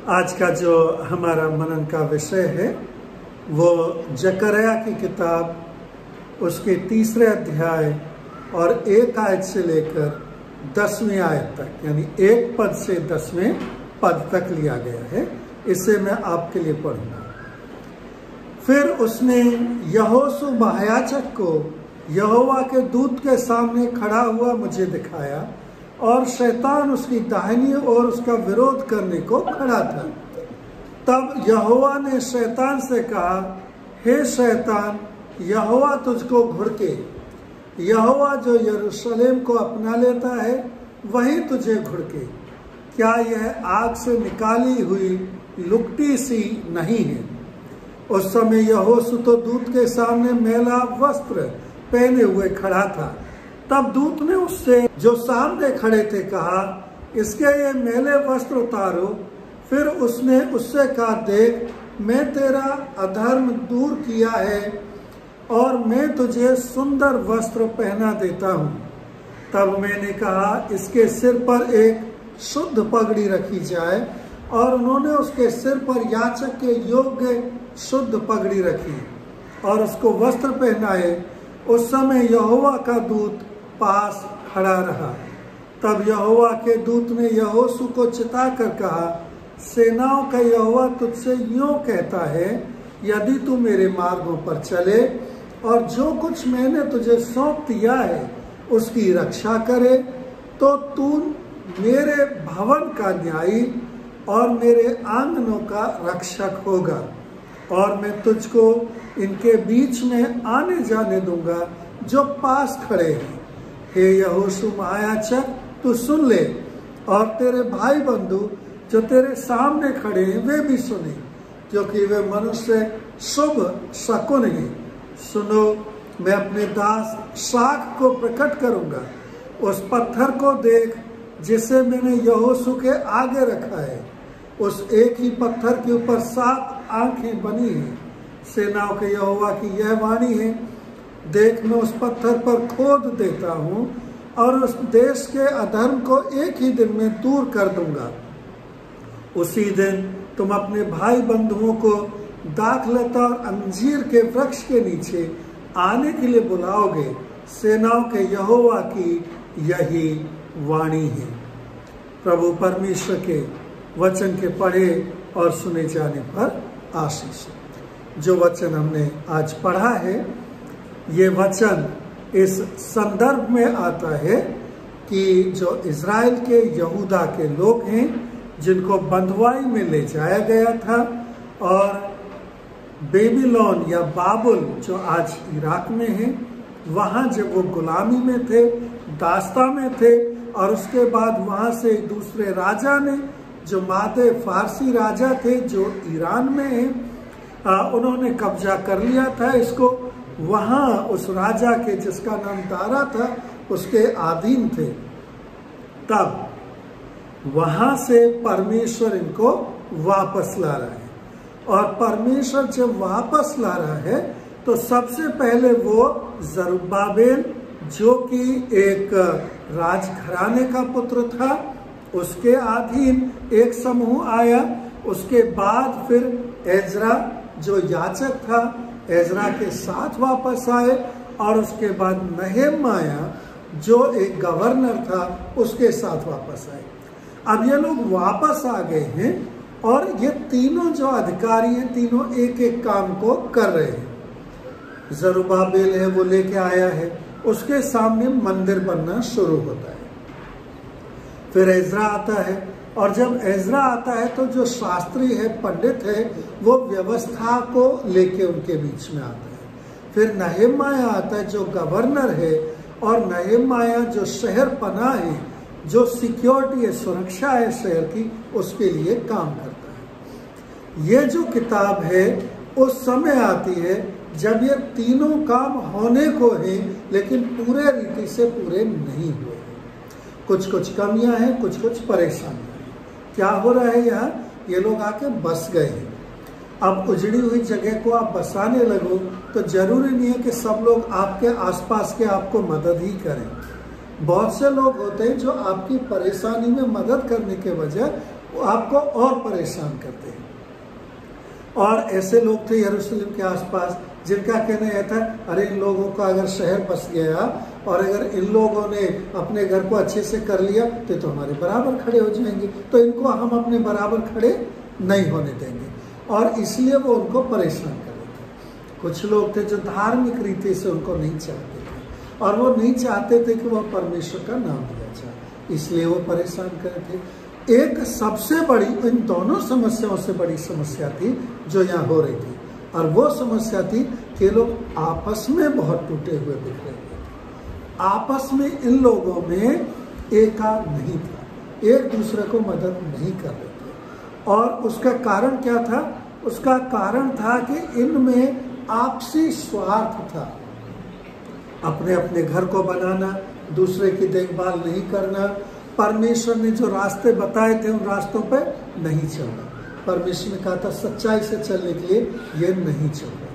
आज का जो हमारा मनन का विषय है वो जकरया की किताब उसके 3 अध्याय और 1 आयत से लेकर 10वीं आयत तक, यानी 1 पद से 10वें पद तक लिया गया है। इसे मैं आपके लिए पढ़ूंगा। फिर उसने यहोशू महायाजक को यहोवा के दूत के सामने खड़ा हुआ मुझे दिखाया और शैतान उसकी दाहिनी ओर उसका विरोध करने को खड़ा था। तब यहोवा ने शैतान से कहा, हे शैतान, यहोवा तुझको घुड़के। यहोवा जो यरूशलेम को अपना लेता है वही तुझे घुड़के। क्या यह आग से निकाली हुई लुकटी सी नहीं है? उस समय यहोशू तो दूत के सामने मैला वस्त्र पहने हुए खड़ा था। तब दूत ने उससे जो सामने खड़े थे कहा, इसके ये मैले वस्त्र उतारो। फिर उसने उससे कहा, देख, मैं तेरा अधर्म दूर किया है और मैं तुझे सुंदर वस्त्र पहना देता हूँ। तब मैंने कहा, इसके सिर पर एक शुद्ध पगड़ी रखी जाए, और उन्होंने उसके सिर पर याजक के योग्य शुद्ध पगड़ी रखी और उसको वस्त्र पहनाए। उस समय यहोवा का दूत पास खड़ा रहा। तब यहोवा के दूत ने यहोशू को चिताकर कहा, सेनाओं का यहोवा तुझसे यूं कहता है, यदि तू मेरे मार्गों पर चले और जो कुछ मैंने तुझे सौंप दिया है उसकी रक्षा करे, तो तू मेरे भवन का न्यायी और मेरे आंगनों का रक्षक होगा, और मैं तुझको इनके बीच में आने जाने दूंगा जो पास खड़े हैं। हे यहोशू महायाजक, तू सुन ले, और तेरे भाई बंधु जो तेरे सामने खड़े हैं वे भी सुने, क्योंकि वे मनुष्य शुभ शकुन हैं। सुनो, मैं अपने दास शाख को प्रकट करूंगा। उस पत्थर को देख जिसे मैंने यहोशू के आगे रखा है। उस एक ही पत्थर के ऊपर 7 आंखें बनी हैं। सेनाओं के यहोवा की यह वाणी है, देख, मैं उस पत्थर पर खोद देता हूँ और उस देश के अधर्म को एक ही दिन में दूर कर दूंगा। उसी दिन तुम अपने भाई बंधुओं को दाखलता और अंजीर के वृक्ष के नीचे आने के लिए बुलाओगे। सेनाओं के यहोवा की यही वाणी है। प्रभु परमेश्वर के वचन के पढ़े और सुने जाने पर आशीष। जो वचन हमने आज पढ़ा है, ये वचन इस संदर्भ में आता है कि जो इज़राइल के यहूदा के लोग हैं जिनको बंधुआई में ले जाया गया था, और बेबीलोन या बाबुल जो आज इराक में है, वहाँ जब वो गुलामी में थे, दास्ता में थे, और उसके बाद वहाँ से दूसरे राजा ने, जो मादे फारसी राजा थे जो ईरान में है, उन्होंने कब्जा कर लिया था इसको। वहाँ उस राजा के जिसका नाम दारा था उसके अधीन थे। तब वहाँ से परमेश्वर इनको वापस ला रहा है, और परमेश्वर जब वापस ला रहा है तो सबसे पहले वो जरुब्बाबेल जो कि एक राजघराने का पुत्र था, उसके अधीन एक समूह आया। उसके बाद फिर एजरा जो याजक था, एजरा के साथ वापस आए, और उसके बाद नहेमाया जो एक गवर्नर था उसके साथ वापस आए। अब ये लोग वापस आ गए हैं, और ये तीनों जो अधिकारी हैं, तीनों एक एक काम को कर रहे हैं। जरुब्बाबेल है वो लेके आया है, उसके सामने मंदिर बनना शुरू होता है। फिर एजरा आता है, और जब एजरा आता है तो जो शास्त्री है, पंडित है, वो व्यवस्था को लेके उनके बीच में आता है। फिर नहेमाया आता है जो गवर्नर है, और नहेमाया जो शहर पनाह है, जो सिक्योरिटी है, सुरक्षा है शहर की, उसके लिए काम करता है। ये जो किताब है उस समय आती है जब ये तीनों काम होने को हैं, लेकिन पूरे रीति से पूरे नहीं हुए। कुछ कुछ कमियां हैं, कुछ कुछ परेशानियां हैं। क्या हो रहा है यहाँ? ये लोग आके बस गए हैं। अब उजड़ी हुई जगह को आप बसाने लगो तो जरूरी नहीं है कि सब लोग आपके आसपास के आपको मदद ही करें। बहुत से लोग होते हैं जो आपकी परेशानी में मदद करने के बजाय वो आपको और परेशान करते हैं। और ऐसे लोग थे यरूशलेम के आसपास जिनका कहना यह था, अरे इन लोगों का अगर शहर बस गया और अगर इन लोगों ने अपने घर को अच्छे से कर लिया तो हमारे बराबर खड़े हो जाएंगे, तो इनको हम अपने बराबर खड़े नहीं होने देंगे। और इसलिए वो उनको परेशान कर रहे थे। कुछ लोग थे जो धार्मिक रीति से उनको नहीं चाहते थे और वो नहीं चाहते थे कि वह परमेश्वर का नाम लिया जाए, इसलिए वो परेशान कर रहे थे। एक सबसे बड़ी, इन दोनों समस्याओं से बड़ी समस्या थी जो यहाँ हो रही थी, और वो समस्या थी कि लोग आपस में बहुत टूटे हुए दिख रहे थे। आपस में इन लोगों में एकात्म नहीं था, एक दूसरे को मदद नहीं कर रहे थे। और उसका कारण क्या था? उसका कारण था कि इनमें आपसी स्वार्थ था, अपने अपने घर को बनाना, दूसरे की देखभाल नहीं करना, परमेश्वर ने जो रास्ते बताए थे उन रास्तों पर नहीं चलना। परमेश्वर ने कहा था सच्चाई से चलने के लिए, ये नहीं चल रहा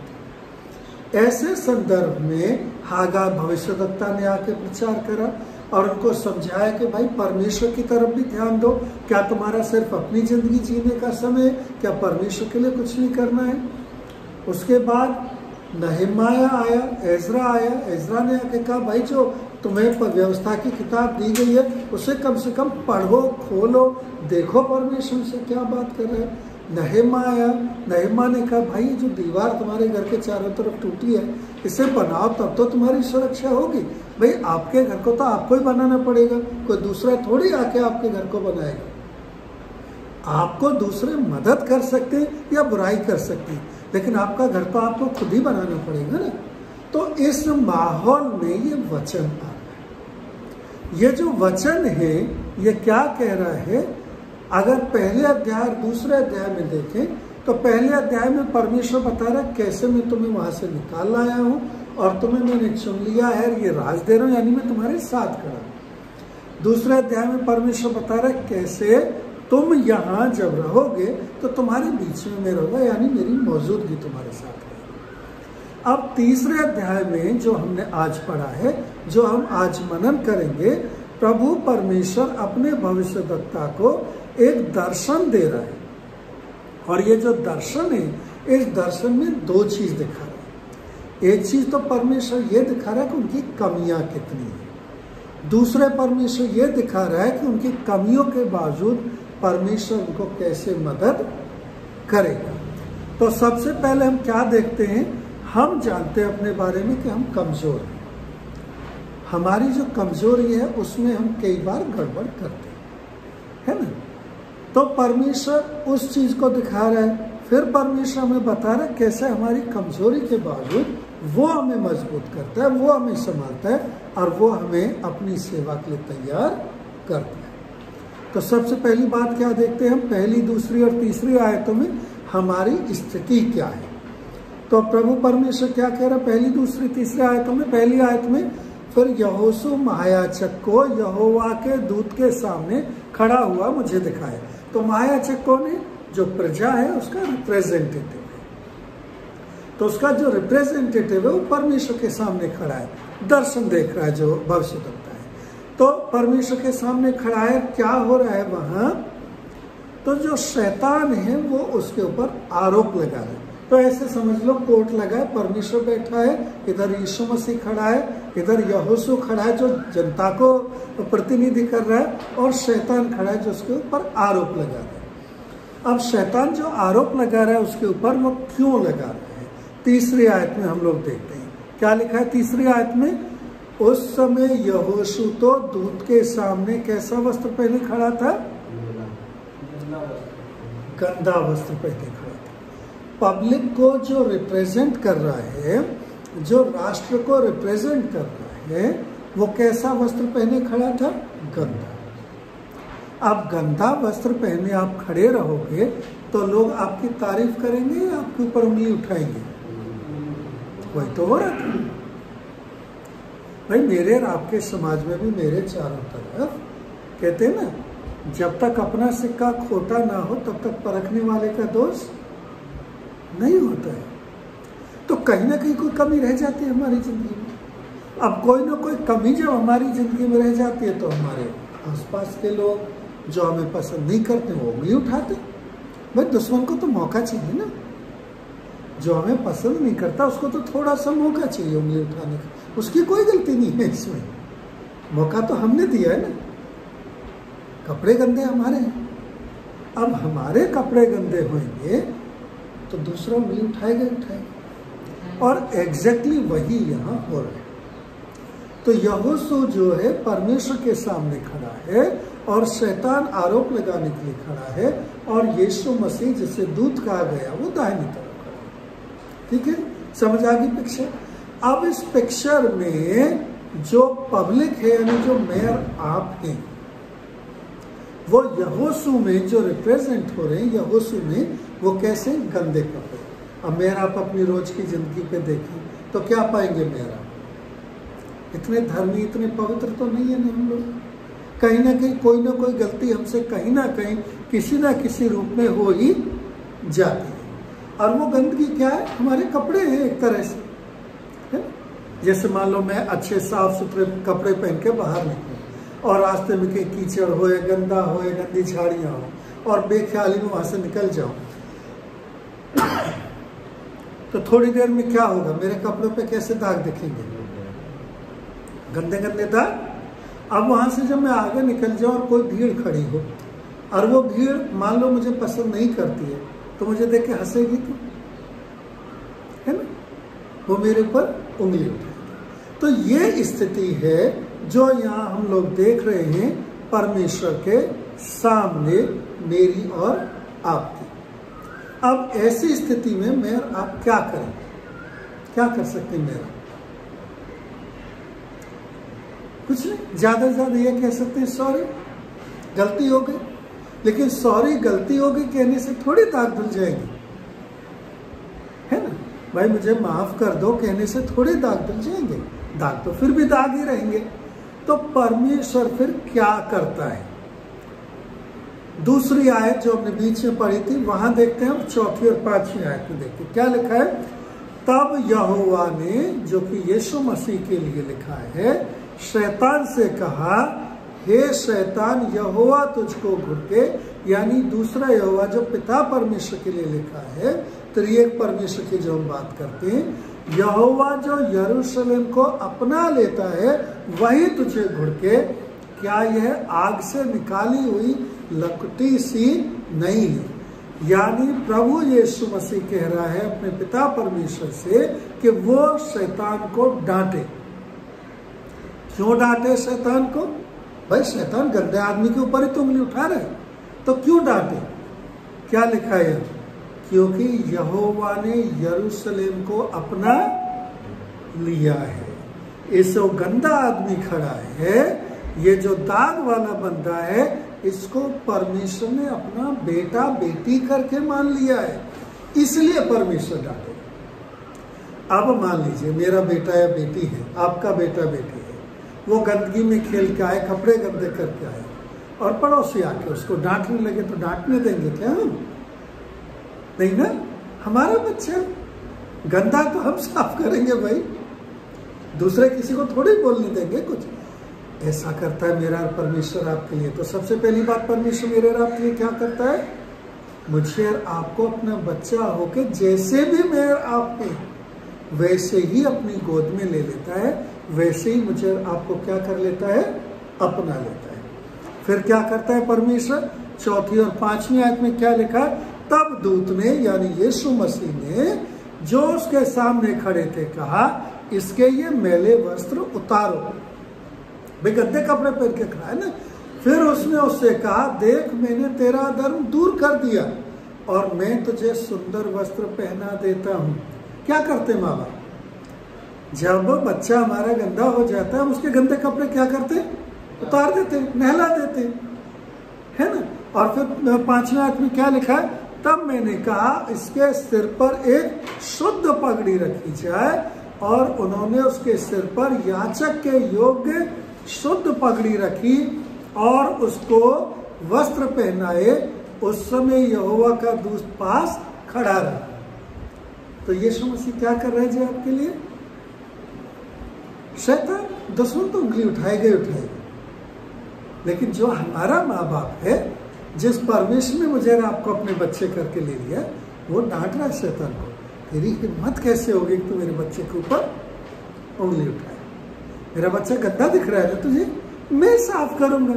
था। ऐसे संदर्भ में हागार भविष्यद्वक्ता ने आके प्रचार करा और उनको समझाया कि भाई परमेश्वर की तरफ भी ध्यान दो। क्या तुम्हारा सिर्फ अपनी जिंदगी जीने का समय है? क्या परमेश्वर के लिए कुछ नहीं करना है? उसके बाद नहमाया आया, एजरा आया। एजरा ने आके कहा भाई जो तुम्हें व्यवस्था की किताब दी गई है उसे कम से कम पढ़ो, खोलो, देखो परमेश्वर से क्या बात कर रहे हैं। नहमा आया, नहमा ने कहा भाई जो दीवार तुम्हारे घर के चारों तरफ टूटी है इसे बनाओ, तब तो तुम्हारी सुरक्षा होगी। भाई आपके घर को तो आपको ही बनाना पड़ेगा, कोई दूसरा थोड़ी आके आपके घर को बनाएगा। आपको दूसरे मदद कर सकते हैं या बुराई कर सकते हैं, लेकिन आपका घर तो आपको खुद ही बनाना पड़ेगा ना। तो इस माहौल में ये वचन आ रहा है। ये जो वचन है ये क्या कह रहा है? अगर पहले अध्याय और दूसरे अध्याय में देखें तो पहले अध्याय में परमेश्वर बता रहा है कैसे मैं तुम्हें वहां से निकाल लाया हूं और तुम्हें मैंने चुन लिया है, ये राज दे रहा हूं, यानी मैं तुम्हारे साथ खड़ा हूं। दूसरे अध्याय में परमेश्वर बता रहा है कैसे तुम यहाँ जब रहोगे तो तुम्हारे बीच में मैं रहूंगा, यानी मेरी मौजूदगी तुम्हारे साथ है। अब तीसरे अध्याय में जो हमने आज पढ़ा है, जो हम आज मनन करेंगे, प्रभु परमेश्वर अपने भविष्यद्वक्ता को एक दर्शन दे रहा है। और ये जो दर्शन है, इस दर्शन में दो चीज दिखा रहा है। एक चीज तो परमेश्वर ये दिखा रहा है कि उनकी कमियां कितनी है। दूसरे परमेश्वर ये दिखा रहा है कि उनकी कमियों के बावजूद परमेश्वर उनको कैसे मदद करेगा। तो सबसे पहले हम क्या देखते हैं? हम जानते हैं अपने बारे में कि हम कमजोर हैं। हमारी जो कमजोरी है उसमें हम कई बार गड़बड़ करते हैं, है ना। तो परमेश्वर उस चीज को दिखा रहा है, फिर परमेश्वर हमें बता रहा है कैसे हमारी कमजोरी के बावजूद वो हमें मजबूत करता है, वो हमें संभालता है और वो हमें अपनी सेवा के लिए तैयार करता है। तो सबसे पहली बात क्या देखते हैं हम? पहली, दूसरी और तीसरी आयतों में हमारी स्थिति क्या है। तो प्रभु परमेश्वर क्या कह रहा है पहली, दूसरी, तीसरी आयतों में? पहली आयत में फिर यहोशू महायाजक को यहोवा के दूत के सामने खड़ा हुआ मुझे दिखाया। तो महायाजक कौन है? जो प्रजा है उसका रिप्रेजेंटेटिव है। तो उसका जो रिप्रेजेंटेटिव है वो परमेश्वर के सामने खड़ा है, दर्शन देख रहा है जो भविष्यद्वक्ता है। तो परमेश्वर के सामने खड़ा है, क्या हो रहा है वहां? तो जो शैतान है वो उसके ऊपर आरोप लगा रहा है। तो ऐसे समझ लो कोर्ट लगा है, परमेश्वर बैठा है, इधर यीशु मसीह खड़ा है, इधर यहोशू खड़ा है जो जनता को प्रतिनिधि कर रहा है, और शैतान खड़ा है जो उसके ऊपर आरोप लगा रहा है। अब शैतान जो आरोप लगा रहा है उसके ऊपर, वो क्यों लगा रहा है? तीसरी आयत में हम लोग देखते हैं क्या लिखा है। तीसरी आयत में, उस समय यहोशू तो दूत के सामने कैसा वस्त्र पहने खड़ा था? गंदा वस्त्र पहने खड़ा था। पब्लिक को जो रिप्रेजेंट कर रहा है, जो राष्ट्र को रिप्रेजेंट कर रहा है, वो कैसा वस्त्र पहने खड़ा था? गंदा। अब गंदा वस्त्र पहने आप खड़े रहोगे तो लोग आपकी तारीफ करेंगे या आपके ऊपर उंगली उठाएंगे? वही तो हो रहा था भाई। मेरे और आपके समाज में भी मेरे चारों तरफ कहते हैं ना, जब तक अपना सिक्का खोटा ना हो तब तक परखने वाले का दोष नहीं होता है। तो कहीं ना कहीं कोई कमी रह जाती है हमारी जिंदगी में। अब कोई ना कोई कमी जब हमारी जिंदगी में रह जाती है तो हमारे आसपास के लोग, जो हमें पसंद नहीं करते वो उंगली उठाते। भाई दुश्मन को तो मौका चाहिए ना, जो हमें पसंद नहीं करता उसको तो थोड़ा सा मौका चाहिए उंगली उठाने का, उसकी कोई गलती नहीं है इसमें, मौका तो हमने दिया है ना। कपड़े गंदे हमारे हैं, अब हमारे कपड़े गंदे होंगे तो दूसरा उंगली उठाएगा उठाएगा, और एग्जैक्टली वही यहाँ हो रहा है। तो यहोशू जो है परमेश्वर के सामने खड़ा है और शैतान आरोप लगाने के लिए खड़ा है, और यीशु मसीह जिसे दूत कहा गया वो दाहिनी तरफ खड़ा है। ठीक है, समझ आ गई पिक्चर। अब इस पिक्चर में जो पब्लिक है यानी जो मेयर आप हैं, वो यहोशू में जो रिप्रेजेंट हो रहे हैं, यहोशू में वो कैसे गंदे कपड़े। अब मेयर आप अपनी रोज की जिंदगी पे देखें तो क्या पाएंगे, मेयर आप इतने धर्मी इतने पवित्र तो नहीं है ना हम लोग, कहीं ना कहीं कोई ना कोई गलती हमसे कहीं ना कहीं किसी ना किसी रूप में हो ही जाती है। और वो गंदगी क्या है, हमारे कपड़े हैं एक तरह से, है? जैसे मान लो मैं अच्छे साफ सुथरे कपड़े पहन के बाहर निकलूं और रास्ते में कहीं कीचड़ हो या गंदा हो या गंदी झाड़ियाँ हो और बेख्याली में वहां से निकल जाऊं तो थोड़ी देर में क्या होगा, मेरे कपड़ों पे कैसे दाग दिखेंगे, गंदे गंदे दाग। अब वहां से जब मैं आगे निकल जाऊं और कोई भीड़ खड़ी हो और वो भीड़ मान लो मुझे पसंद नहीं करती है तो मुझे देख के हंसेगी तो, है ना, वो मेरे ऊपर उंगली उठाएगी। तो ये स्थिति है जो यहाँ हम लोग देख रहे हैं परमेश्वर के सामने मेरी और आपकी। अब ऐसी स्थिति में मैं आप क्या करें, क्या कर सकते हैं मेरा, कुछ नहीं, ज्यादा से ज्यादा ये कह सकते हैं सॉरी गलती हो गई। लेकिन सॉरी गलती हो गई कहने से थोड़ी दाग धुल जाएगी, है ना, भाई मुझे माफ कर दो कहने से थोड़े दाग धुल जाएंगे, दाग तो फिर भी दाग ही रहेंगे। तो परमेश्वर फिर क्या करता है, दूसरी आयत जो हमने बीच में पढ़ी थी वहां देखते हैं, चौथी और पांचवी आयत में देखते हैं क्या लिखा है। तब यहोवा ने, जो कि यीशु मसीह के लिए लिखा है, शैतान से कहा, हे शैतान यहोवा तुझको घुटके, यानी दूसरा यहोवा जो पिता परमेश्वर के लिए लिखा है, त्रिएक परमेश्वर की जो हम बात करते हैं, यहोवा जो यरूशलेम को अपना लेता है वही तुझे घुटके, क्या यह आग से निकाली हुई लकड़ी सी नहीं है। यानी प्रभु यीशु मसीह कह रहा है अपने पिता परमेश्वर से कि वो शैतान को डांटे। क्यों डांटे शैतान को, भाई शैतान गंदे आदमी के ऊपर ही तो उंगली उठा रहे, तो क्यों डांटे, क्या लिखा है, क्योंकि यहोवा ने यरूशलेम को अपना लिया है। इस गंदा आदमी खड़ा है, ये जो दाग वाला बंदा है, इसको परमेश्वर ने अपना बेटा बेटी करके मान लिया है, इसलिए परमेश्वर डांटे। अब मान लीजिए मेरा बेटा या बेटी है, आपका बेटा बेटी है, वो गंदगी में खेल के आए, कपड़े गंदे करके आए और पड़ोसी आके उसको डांटने लगे, तो डांटने देंगे क्या हम, नहीं ना, हमारा बच्चा गंदा तो हम साफ करेंगे भाई, दूसरे किसी को थोड़ी बोलने देंगे कुछ। ऐसा करता है मेरा परमेश्वर आपके लिए। तो सबसे पहली बात परमेश्वर मेरे और आपके लिए क्या करता है, मुझे और आपको अपना बच्चा होके जैसे भी मैं और आप में वैसे ही अपनी गोद में ले लेता है, वैसे ही मुझे और आपको क्या कर लेता है, अपना लेता है। फिर क्या करता है परमेश्वर, चौथी और पांचवी आयत में क्या लिखा, तब दूत ने यानी यीशु मसीह ने जो उसके सामने खड़े थे कहा, इसके ये मैले वस्त्र उतारो, भाई गंदे कपड़े पहन के खड़ा है ना। फिर उसने उससे कहा, देख मैंने तेरा धर्म दूर कर दिया और मैं तुझे सुंदर वस्त्र पहना देता हूँ। क्या करते माँ बाप, जब बच्चा हमारा गंदा हो जाता है, हम उसके गंदे कपड़े क्या करते, उतार देते, नहला देते, है ना। और फिर पांचवें आयत में क्या लिखा है, तब मैंने कहा इसके सिर पर एक शुद्ध पगड़ी रखी जाए, और उन्होंने उसके सिर पर याचक के योग्य शुद्ध पगड़ी रखी और उसको वस्त्र पहनाए। उस समय यहोवा का दूत पास खड़ा रहा। तो यीशु मसीह क्या कर रहे जी आपके लिए, शैतान दुश्मन तो उंगली उठाएगा ही उठाएगा, लेकिन जो हमारा माँ बाप है, जिस परमेश्वर ने मुझे और आपको अपने बच्चे करके ले लिया, वो डांट रहा है शैतान को, तेरी हिम्मत कैसे होगी कि तू मेरे बच्चे के ऊपर उंगली उठाए। मेरा बच्चा गंदा दिख रहा है ना तुझे, मैं साफ करूंगा।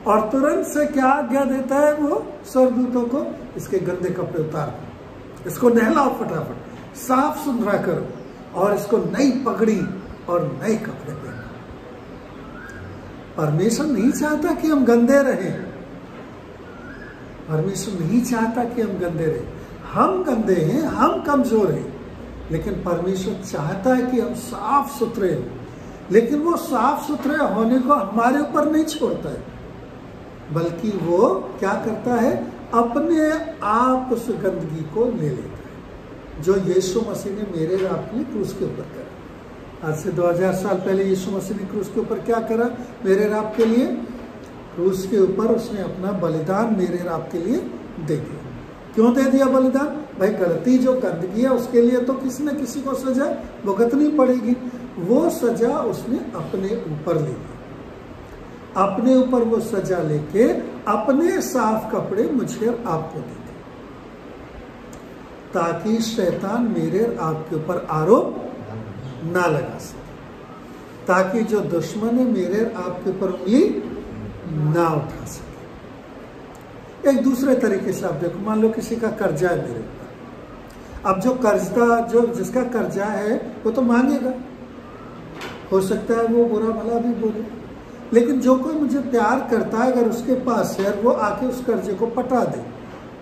और तुरंत से क्या आज्ञा देता है वो स्वर्गदूतों को, इसके गंदे कपड़े उतार दो, इसको नहलाओ फटाफट, साफ सुथरा करो और इसको नई पगड़ी और नए कपड़े पहनो। परमेश्वर नहीं चाहता कि हम गंदे रहें, परमेश्वर नहीं चाहता कि हम गंदे रहें। हम गंदे हैं, हम कमजोर हैं, लेकिन परमेश्वर चाहता है कि हम साफ सुथरे हों। लेकिन वो साफ सुथरे होने को हमारे ऊपर नहीं छोड़ता है, बल्कि वो क्या करता है, अपने आप उस गंदगी को ले लेता है, जो यीशु मसीह ने मेरे और आपके लिए क्रूस के ऊपर करा। आज से 2000 साल पहले यीशु मसीह ने क्रूस के ऊपर क्या करा मेरे और आपके लिए? क्रूस के ऊपर उसने अपना बलिदान मेरे और आपके लिए दे दिया। क्यों दे दिया बलिदान? भाई गलती जो गंदगी है उसके लिए तो किसी न किसी को सजा भुगतनी पड़ेगी। वो सजा उसने अपने ऊपर ली, अपने ऊपर वो सजा लेके अपने साफ कपड़े मुझे और आपको दे दिए, ताकि शैतान मेरे और आपके ऊपर आरोप ना लगा सके, ताकि जो दुश्मन है मेरे और आपके ऊपर उंगली ना उठा सके। एक दूसरे तरीके से आप देखो, मान लो किसी का कर्जा है मेरे ऊपर। अब जो कर्जदार, जो जिसका कर्जा है वो तो मांगेगा, हो सकता है वो बुरा भला भी बोले, लेकिन जो कोई मुझे प्यार करता है, अगर उसके पास है वो आके उस कर्जे को पटा दे,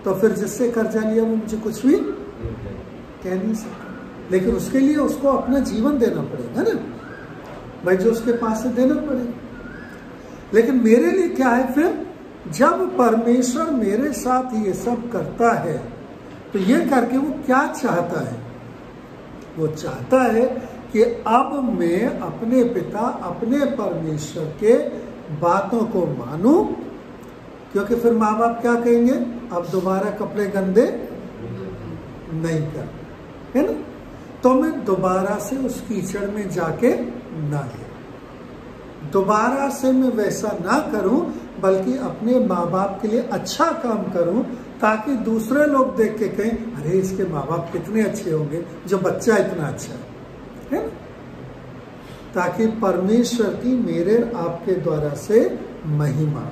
तो फिर जिससे कर्जा लिया वो मुझे कुछ भी कह नहीं सकता। लेकिन उसके लिए उसको अपना जीवन देना पड़ेगा ना भाई, जो उसके पास है देना पड़ेगा। लेकिन मेरे लिए क्या है फिर? जब परमेश्वर मेरे साथ ये सब करता है तो ये करके वो क्या चाहता है? वो चाहता है कि अब मैं अपने पिता, अपने परमेश्वर के बातों को मानूं, क्योंकि फिर माँ बाप क्या कहेंगे? अब दोबारा कपड़े गंदे नहीं कर, है ना? तो मैं दोबारा से उस कीचड़ में जाके ना गिरूं, दोबारा से मैं वैसा ना करूं, बल्कि अपने माँ बाप के लिए अच्छा काम करूं, ताकि दूसरे लोग देख के कहें, अरे इसके माँ बाप कितने अच्छे होंगे, जो बच्चा इतना अच्छा है ना? ताकि परमेश्वर की मेरे आपके द्वारा से महिमा,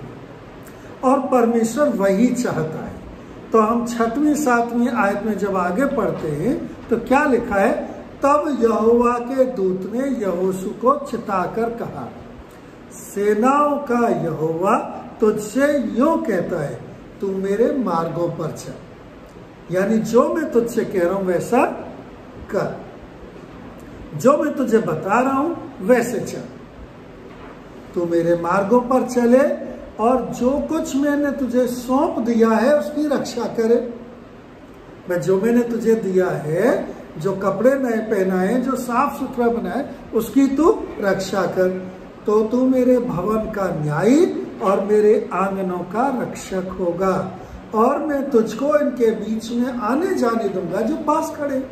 और परमेश्वर वही चाहता है। तो हम 6वीं 7वीं आयत में जब आगे पढ़ते हैं तो क्या लिखा है? तब यहोवा के दूत ने यहोशू को चिताकर कहा, सेनाओं का यहोवा तुझसे यूं कहता है, तू मेरे मार्गों पर चल। यानी जो मैं तुझसे कह रहा हूं वैसा कर, जो मैं तुझे बता रहा हूं वैसे चल, तू मेरे मार्गों पर चले और जो कुछ मैंने तुझे सौंप दिया है उसकी रक्षा करे। मैं जो मैंने तुझे दिया है, जो कपड़े नए पहनाए, जो साफ सुथरा बनाए, उसकी तू रक्षा कर, तो तू मेरे भवन का न्यायी और मेरे आंगनों का रक्षक होगा, और मैं तुझको इनके बीच में आने जाने दूंगा जो पास खड़े।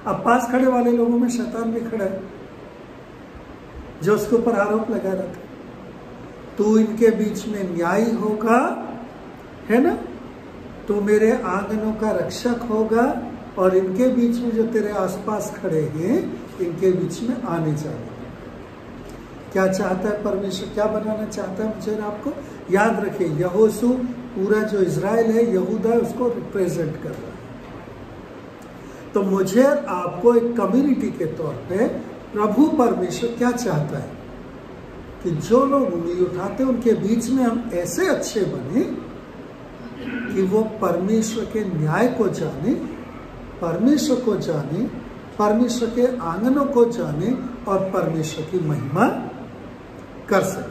अब पास खड़े वाले लोगों में शैतान भी खड़ा है, जो उसके ऊपर आरोप लगा रहा था। तू इनके बीच में न्यायी होगा, है ना? तू मेरे आंगनों का रक्षक होगा, और इनके बीच में जो तेरे आसपास खड़े हैं, इनके बीच में आने जाने। क्या चाहता है परमेश्वर? क्या बनाना चाहता है मुझे आपको? याद रखिए, यहोशू पूरा जो इजराइल है, यहूदा है, उसको रिप्रेजेंट कर रहा है। तो मुझे आपको एक कम्युनिटी के तौर पे प्रभु परमेश्वर क्या चाहता है कि जो लोग उंगली उठाते हैं उनके बीच में हम ऐसे अच्छे बने कि वो परमेश्वर के न्याय को जाने, परमेश्वर को जाने, परमेश्वर के आंगनों को जाने और परमेश्वर की महिमा कर सके।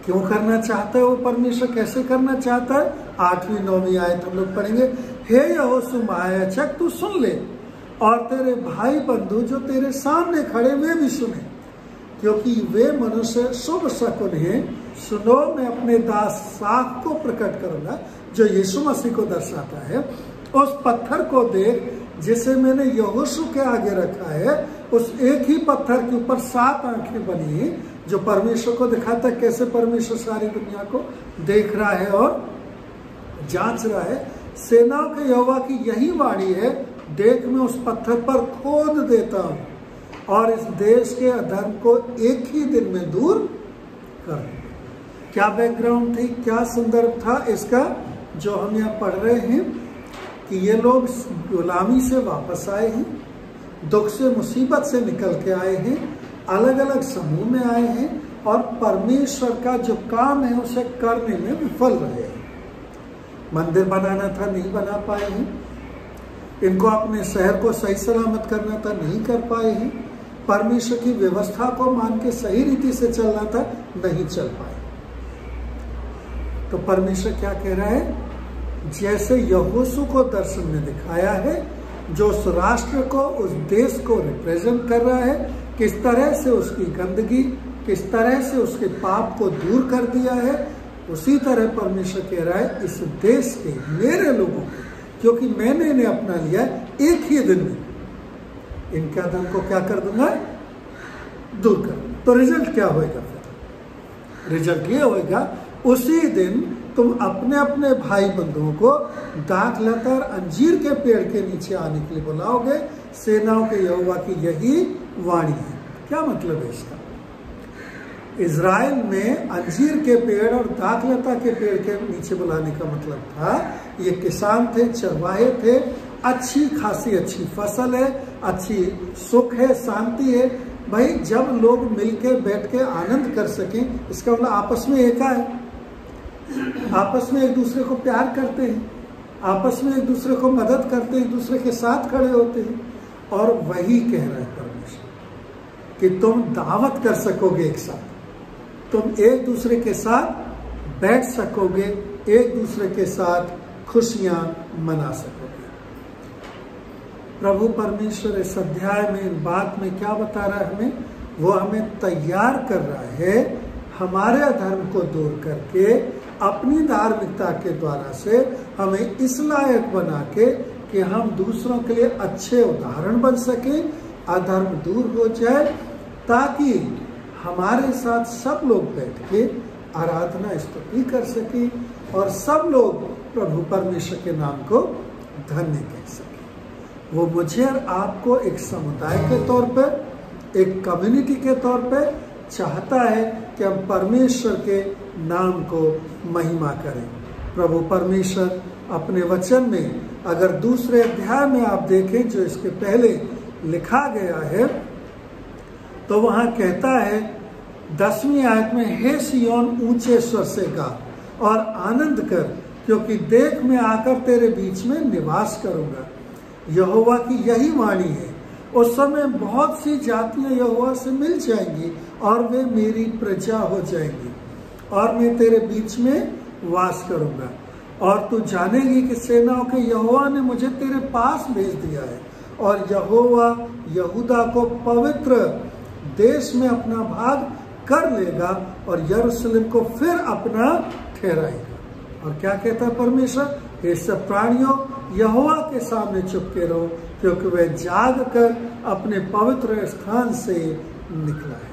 क्यों करना चाहता है वो परमेश्वर? कैसे करना चाहता है? 8वीं 9वीं आयत हम लोग पढ़ेंगे। हे यहोशू महायाजक, तू सुन ले, और तेरे भाई बंधु जो तेरे सामने खड़े वे भी सुने, क्योंकि वे मनुष्य शुभ शकुन हैं। सुनो, मैं अपने दास साख को प्रकट करूंगा, जो यीशु मसीह को दर्शाता है। उस पत्थर को देख जिसे मैंने यहोशू के आगे रखा है, उस एक ही पत्थर के ऊपर 7 आंखें बनी, जो परमेश्वर को दिखाता है कैसे परमेश्वर सारी दुनिया को देख रहा है और जांच रहा है। सेनाओं के यहोवा की यही वाणी है, देख मैं उस पत्थर पर खोद देता हूं और इस देश के अधर्म को एक ही दिन में दूर कर दूंगा। क्या बैकग्राउंड थी, क्या संदर्भ था इसका जो हम यहाँ पढ़ रहे हैं कि ये लोग गुलामी से वापस आए हैं, दुख से मुसीबत से निकल के आए हैं, अलग अलग समूह में आए हैं और परमेश्वर का जो काम है उसे करने में विफल रहे हैं। मंदिर बनाना था, नहीं बना पाए हैं। इनको अपने शहर को सही सलामत करना था, नहीं कर पाए हैं। परमेश्वर की व्यवस्था को मान के सही रीति से चलना था, नहीं चल पाए। तो परमेश्वर क्या कह रहा है, जैसे यहोशू को दर्शन में दिखाया है, जो उस राष्ट्र को, उस देश को रिप्रेजेंट कर रहा है, किस तरह से उसकी गंदगी, किस तरह से उसके पाप को दूर कर दिया है, उसी तरह परमेश्वर कह रहा है इस देश के, मेरे लोगों को, क्योंकि मैंने इन्हें अपना लिया, एक ही दिन में इनके अधर्म को क्या कर दूंगा, दूर कर दूंगा। तो रिजल्ट क्या होगा फिर? रिजल्ट ये होगा, उसी दिन तुम अपने अपने भाई बंधुओं को दाखलता और अंजीर के पेड़ के नीचे आने के लिए बुलाओगे, सेनाओं के यहोवा की यही वाणी है। क्या मतलब है इसका? इज़राइल में अंजीर के पेड़ और दाखलता के पेड़ के नीचे बुलाने का मतलब था, ये किसान थे, चरवाहे थे, अच्छी खासी अच्छी फसल है, अच्छी सुख है, शांति है। भाई जब लोग मिलके बैठ के आनंद कर सकें, इसका मतलब आपस में एका है, आपस में एक दूसरे को प्यार करते हैं, आपस में एक दूसरे को मदद करते हैं, एक दूसरे के साथ खड़े होते हैं। और वही कह रहा है परमेश्वर कि तुम दावत कर सकोगे एक साथ, तुम एक दूसरे के साथ बैठ सकोगे, एक दूसरे के साथ खुशियां मना सकोगे। प्रभु परमेश्वर इस अध्याय में इन बात में क्या बता रहा है हमें? वो हमें तैयार कर रहा है हमारे अधर्म को दूर करके अपनी धार्मिकता के द्वारा से हमें इस लायक बना के कि हम दूसरों के लिए अच्छे उदाहरण बन सकें, अधर्म दूर हो जाए, ताकि हमारे साथ सब लोग बैठ के आराधना स्तुति कर सकें और सब लोग प्रभु परमेश्वर के नाम को धन्य कह सकें। वो मुझे और आपको एक समुदाय के तौर पर, एक कम्युनिटी के तौर पर चाहता है कि हम परमेश्वर के नाम को महिमा करें। प्रभु परमेश्वर अपने वचन में, अगर दूसरे अध्याय में आप देखें जो इसके पहले लिखा गया है, तो वहां कहता है 10वीं आयत में, हे सिय्योन ऊंचे स्वर से गा और आनंद कर, क्योंकि देख मैं आकर तेरे बीच में निवास करूंगा। यहोवा की यही वाणी है, उस समय बहुत सी जातियां यहोवा से मिल जाएंगी और वे मेरी प्रजा हो जाएंगी और मैं तेरे बीच में वास करूंगा। और तू जानेगी कि सेनाओं के यहोवा ने मुझे तेरे पास भेज दिया है और यहोवा यहूदा को पवित्र देश में अपना भाग कर लेगा और यरूशलेम को फिर अपना ठहराएगा। और क्या कहता है परमेश्वर? ये सब प्राणियों यहोवा के सामने चुपके रहो, क्योंकि वह जाग कर अपने पवित्र स्थान से निकला है।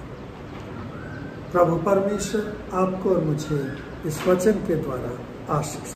प्रभु परमेश्वर आपको और मुझे इस वचन के द्वारा आशीष